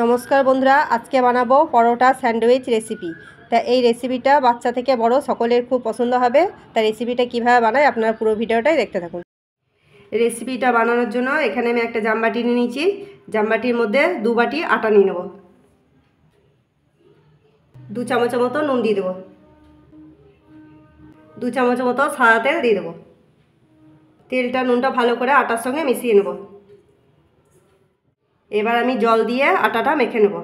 নমস্কার বন্ধুরা, আজকে বানাবো পরোটা স্যান্ডউইচ রেসিপি। তা এই রেসিপিটা বাচ্চা থেকে বড় সকলের খুব পছন্দ হবে। তা রেসিপিটা কিভাবে বানায় আপনারা পুরো ভিডিওটাই দেখতে থাকুন। রেসিপিটা বানানোর জন্য এখানে আমি একটা জামবাটি নিয়ে নিয়েছি। জামবাটির মধ্যে 2 বাটি আটা নিয়ে নেব। 2 চামচের মতো নুন দিয়ে দেবো। 2 চামচের মতো সাদা তেল দিয়ে দেবো। তেলটা নুনটা ভালো করে আটার সঙ্গে মিশিয়ে নেব। এবার আমি জল দিয়ে আটাটা মেখে নেব।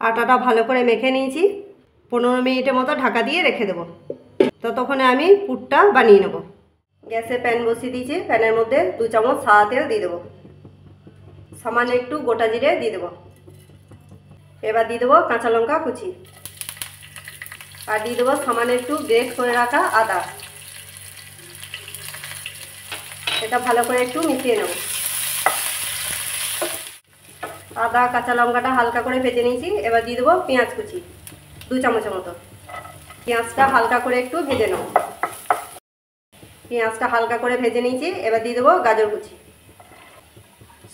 আটাটা ভালো করে মেখে নিয়েছি। 15 মিনিটের মতো ঢাকা দিয়ে রেখে দেবো। ততক্ষণে আমি পুরটা বানিয়ে নেব। গ্যাসে প্যান বসিয়ে দিয়েছি। প্যানের মধ্যে 2 চামচ সাদা তেল দিয়ে দেবো। সামান্য একটু গোটা জিরে দিয়ে দেবো। এবার দিয়ে দেবো কাঁচা লঙ্কা কুচি, আর দিয়ে দেবো সামান্য একটু গ্রেট করে রাখা আদা। এটা ভালো করে একটু মিশিয়ে নেব। আদা কাঁচা লঙ্কাটা হালকা করে ভেজে নিয়েছি। এবার দিয়ে দেবো পেঁয়াজ কুচি 2 চামচের মতো। পেঁয়াজটা হালকা করে একটু ভেজে নেব। পেঁয়াজটা হালকা করে ভেজে নিয়েছি। এবার দিয়ে দেবো গাজর কুচি।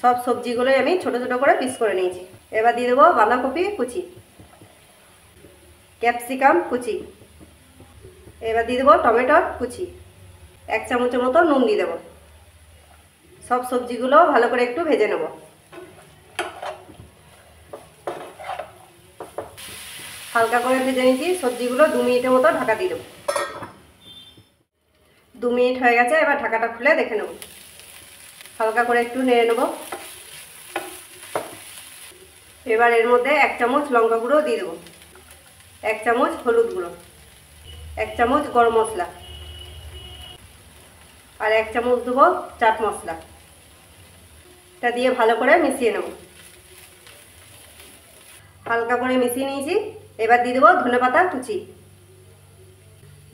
সব সবজিগুলোই আমি ছোট ছোট করে পিস করে নিয়েছি। এবার দিয়ে দেবো বাঁধাকপি কুচি, ক্যাপসিকাম কুচি। এবার দিয়ে দেবো টমেটোর কুচি। 1 চামচের মতো নুন দিয়ে দেবো। সব সবজিগুলো ভালো করে একটু ভেজে নেব। হালকা করে ভেজে নিয়েছি সবজিগুলো। 2 মিনিটের মতো ঢাকা দিয়ে দেবো। 2 মিনিট হয়ে গেছে। এবার ঢাকাটা খুলে দেখে নেব। হালকা করে একটু নেড়ে নেব। এবার এর মধ্যে 1 চামচ লঙ্কা গুঁড়ো দিয়ে দেবো, 1 চামচ হলুদ গুঁড়ো, 1 চামচ গরম মশলা, আর 1 চামচ দেবো চাট মশলা। এটা দিয়ে ভালো করে মিশিয়ে নেব। হালকা করে মিশিয়ে নিয়েছি। এবার দিয়ে দেবো ধনেপাতা কুচি।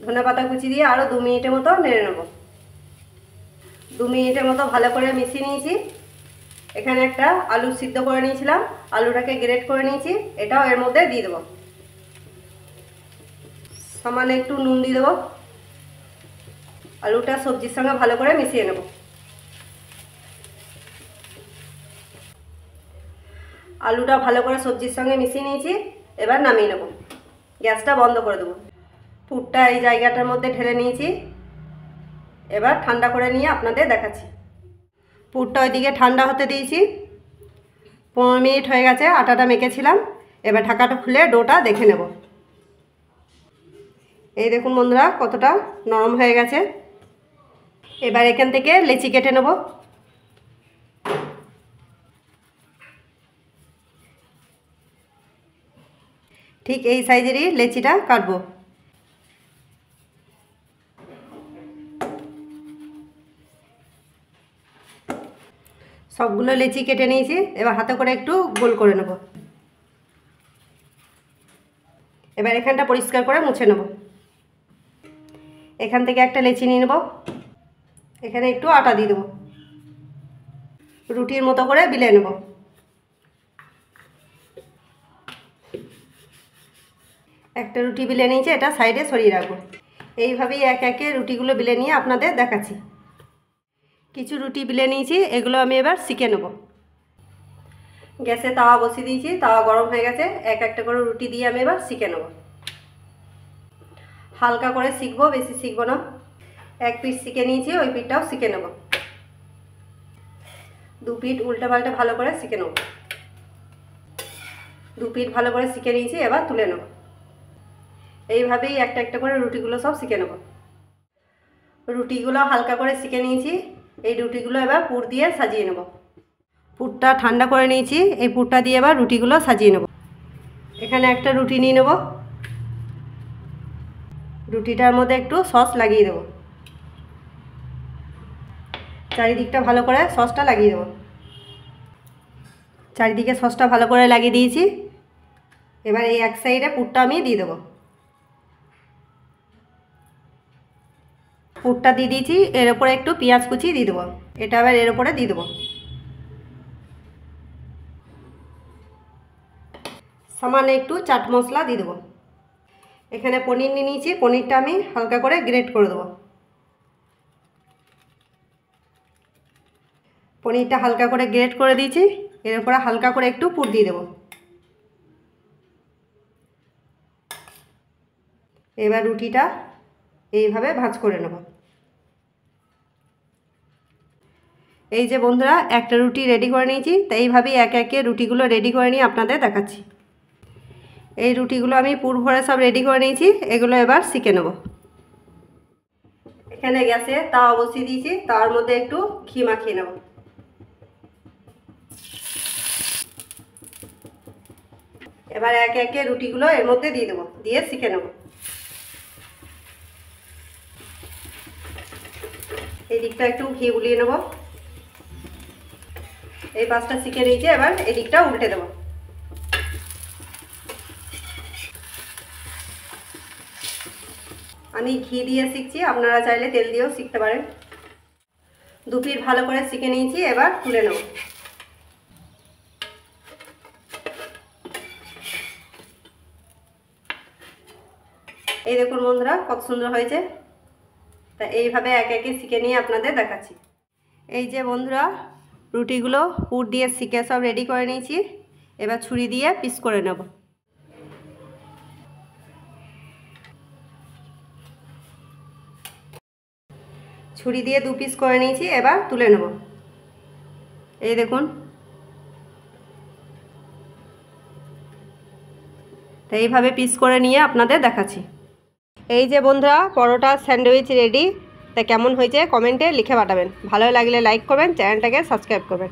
ধনেপাতা কুচি দিয়ে আরও 2 মিনিটের মতো নেড়ে নেব। 2 মিনিটের মতো ভালো করে মিশিয়ে নিয়েছি। এখানে একটা আলু সিদ্ধ করে নিয়েছিলাম, আলুটাকে গ্রেট করে নিয়েছি। এটাও এর মধ্যে দিয়ে দেবো। সামান্য একটু নুন দিয়ে দেবো। আলুটা সবজির সঙ্গে ভালো করে মিশিয়ে নেব। আলুটা ভালো করে সবজির সঙ্গে মিশিয়ে নিয়েছি। এবার নামিয়ে নেব। গ্যাসটা বন্ধ করে দেবো। পুরটা এই জায়গাটার মধ্যে ঢেলে নিয়েছি। এবার ঠান্ডা করে নিয়ে আপনাদের দেখাচ্ছি। পুরটা ওইদিকে ঠান্ডা হতে দিয়েছি। 15 মিনিট হয়ে গেছে। আটাটা মেখেছিলাম। এবার ঢাকাটা খুলে ডোটা দেখে নেব। এই দেখুন বন্ধুরা, কতটা নরম হয়ে গেছে। এবার এখান থেকে লেচি কেটে নেব। ঠিক এই সাইজেরই লেচিটা কাটবো। সবগুলো লেচি কেটে নিয়েছি। এবার হাতে করে একটু গোল করে নেব। এবার এখানটা পরিষ্কার করে মুছে নেব। এখান থেকে একটা লেচি নিয়ে নেব। এখানে একটু আটা দিয়ে দেবো। রুটির মতো করে বেলে নেব। একটা রুটি বেলে নিয়েছি, এটা সাইডে সরিয়ে রাখবো। এইভাবেই এক একে রুটিগুলো বেলে নিয়ে আপনাদের দেখাচ্ছি। কিছু রুটি বেলে নিয়েছি, এগুলো আমি এবার সেঁকে নেব। গ্যাসে তাওয়া বসিয়ে দিয়েছি। তাওয়া গরম হয়ে গেছে। এক একটা করে রুটি দিয়ে আমি এবার সেঁকে নেব। হালকা করে সেঁকবো, বেশি সেঁকবো না। 1 পিঠ সেঁকে নিয়েছি, ওই পিঠটাও সেঁকে নেব। 2 পিঠ উল্টে পাল্টে ভালো করে সেঁকে নেব। 2 পিঠ ভালো করে সেঁকে নিয়েছি। এবার তুলে নেব। এইভাবেই একটা একটা করে রুটিগুলো সব সেঁকে নেব। রুটিগুলো হালকা করে সেঁকে নিয়েছি। এই রুটিগুলো এবার পুর দিয়ে সাজিয়ে নেব। পুরটা ঠান্ডা করে নিয়েছি। এই পুরটা দিয়ে এবার রুটিগুলো সাজিয়ে নেব। এখানে একটা রুটি নিয়ে নেব। রুটিটার মধ্যে একটু সস লাগিয়ে দেবো। চারিদিকটা ভালো করে সসটা লাগিয়ে দেবো। চারিদিকে সসটা ভালো করে লাগিয়ে দিয়েছি। এবার এই এক সাইডে পুরটা আমি দিয়ে দেবো। পুরটা দিয়ে দিয়েছি। এর ওপরে একটু পেঁয়াজ কুচি দিয়ে দেবো। এটা আবার এর ওপরে দিয়ে দেবো। সামান্য একটু চাট মশলা দিয়ে দেবো। এখানে পনির নিয়ে নিয়েছি, পনিরটা আমি হালকা করে গ্রেট করে দেবো। পনিরটা হালকা করে গ্রেট করে দিয়েছি, এর উপরে হালকা করে একটু পুর দিয়ে দেবো। এবার রুটিটা এইভাবে ভাঁজ করে নেব। এই যে বন্ধুরা, একটা রুটি রেডি করে নিয়েছি। তো এইভাবেই একে একে রুটিগুলো রেডি করে নিয়ে আপনাদের দেখাচ্ছি। এই রুটিগুলো আমি পুর ভরে সব রেডি করে নিয়েছি, এগুলো এবার সেঁকে নেব। এখানে গ্যাসে তাওয়া বসিয়ে দিয়েছি, তার মধ্যে একটু ঘি মাখিয়ে নেব। এবার একে একে রুটিগুলো এর মধ্যে দিয়ে দেবো, দিয়ে সেঁকে নেব। এই দিকটা একটু ঘি বুলিয়ে নেব। এই পাশটা সেঁকে নিয়েছি, এবার এই দিকটা উল্টে দেবো। আমি ঘি দিয়ে শিখছি, আপনারা চাইলে তেল দিয়েও শিখতে পারেন। দু পিঠ ভালো করে সেঁকে নিয়েছি, এবার তুলে নেব। এই দেখুন বন্ধুরা, কত সুন্দর হয়েছে। তা এইভাবে একে একে সেঁকে নিয়ে আপনাদের দেখাচ্ছি। এই যে বন্ধুরা, রুটিগুলো পুর দিয়ে সেঁকে সব রেডি করে নিয়েছি। এবার ছুরি দিয়ে পিস করে নেব। ছুরি দিয়ে দু পিস করে নিয়েছি, এবার তুলে নেব। এই দেখুন, তো এইভাবে পিস করে নিয়ে আপনাদের দেখাচ্ছি। এই যে বন্ধুরা, পরোটা স্যান্ডউইচ রেডি। তা কেমন হয়েছে কমেন্টে লিখে পাঠাবেন। ভালো লাগলে লাইক করবেন, চ্যানেলটাকে সাবস্ক্রাইব করবেন।